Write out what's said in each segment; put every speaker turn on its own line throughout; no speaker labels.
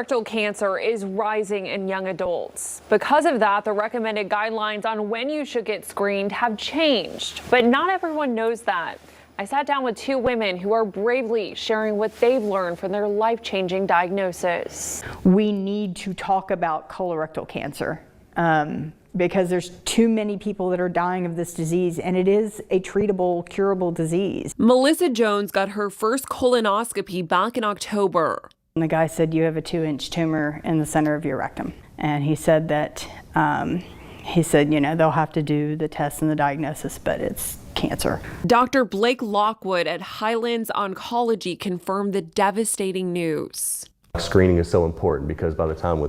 Colorectal cancer is rising in young adults. Because of that, the recommended guidelines on when you should get screened have changed, but not everyone knows that. I sat down with two women who are bravely sharing what they've learned from their life-changing diagnosis.
We need to talk about colorectal cancer because there's too many people that are dying of this disease, and it is a treatable, curable disease.
Melissa Jones got her first colonoscopy back in October.
And the guy said, you have a 2-inch tumor in the center of your rectum. And he said that, you know, they'll have to do the test and the diagnosis, but it's cancer.
Dr. Blake Lockwood at Highlands Oncology confirmed the devastating news.
Screening is so important because by the time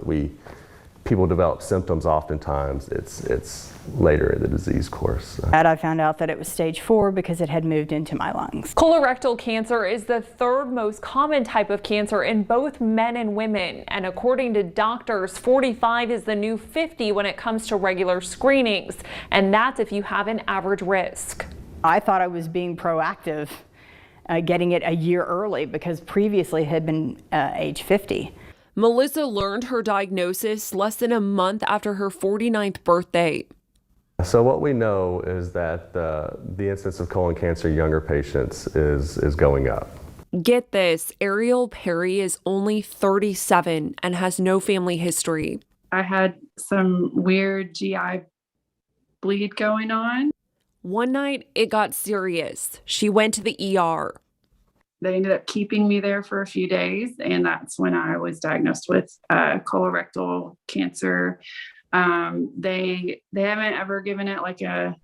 people develop symptoms, oftentimes it's later in the disease course.
I found out that it was stage 4 because it had moved into my lungs.
Colorectal cancer is the third most common type of cancer in both men and women. And according to doctors, 45 is the new 50 when it comes to regular screenings. And that's if you have an average risk.
I thought I was being proactive, getting it a year early because previously it had been age 50.
Melissa learned her diagnosis less than a month after her 49th birthday.
So what we know is that the incidence of colon cancer in younger patients is going up.
Get this, Ariel Perry is only 37 and has no family history.
I had some weird GI bleed going on.
One night, it got serious. She went to the ER.
They ended up keeping me there for a few days, and that's when I was diagnosed with colorectal cancer. They haven't ever given it like a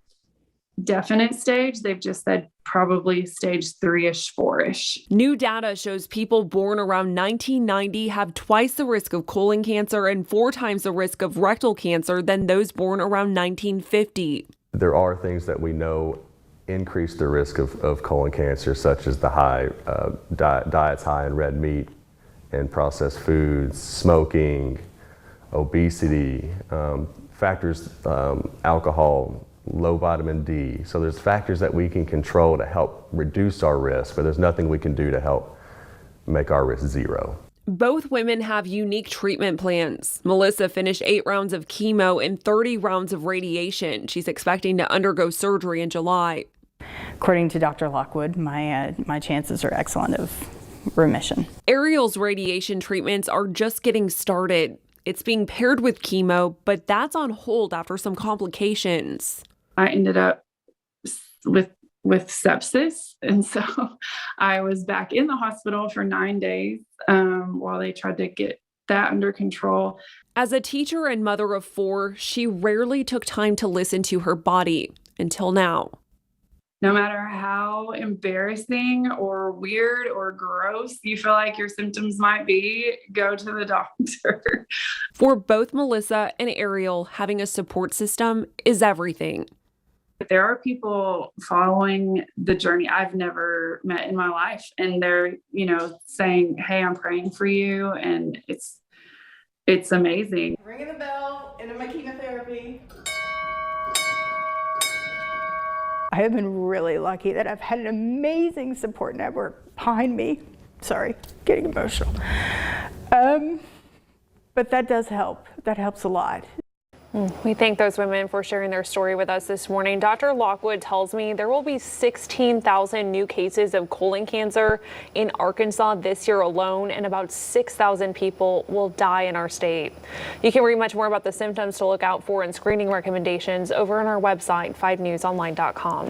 definite stage. They've just said probably stage 3-ish, 4-ish.
New data shows people born around 1990 have twice the risk of colon cancer and 4 times the risk of rectal cancer than those born around 1950.
There are things that we know increase the risk of colon cancer, such as the diets high in red meat and processed foods, smoking, obesity, factors, alcohol, low vitamin D. So there's factors that we can control to help reduce our risk, but there's nothing we can do to help make our risk zero.
Both women have unique treatment plans. Melissa finished 8 rounds of chemo and 30 rounds of radiation. She's expecting to undergo surgery in July.
According to Dr. Lockwood, my chances are excellent of remission.
Ariel's radiation treatments are just getting started. It's being paired with chemo, but that's on hold after some complications.
I ended up with sepsis, and so I was back in the hospital for 9 days while they tried to get that under control.
As a teacher and mother of 4, she rarely took time to listen to her body until now.
No matter how embarrassing or weird or gross you feel like your symptoms might be, go to the doctor.
For both Melissa and Ariel, having a support system is everything.
There are people following the journey I've never met in my life, and they're, saying, "Hey, I'm praying for you," and it's amazing.
Ringing the bell into my chemotherapy. I have been really lucky that I've had an amazing support network behind me. Sorry, getting emotional. But that does help. That helps a lot.
We thank those women for sharing their story with us this morning. Dr. Lockwood tells me there will be 16,000 new cases of colon cancer in Arkansas this year alone, and about 6,000 people will die in our state. You can read much more about the symptoms to look out for and screening recommendations over on our website, 5newsonline.com.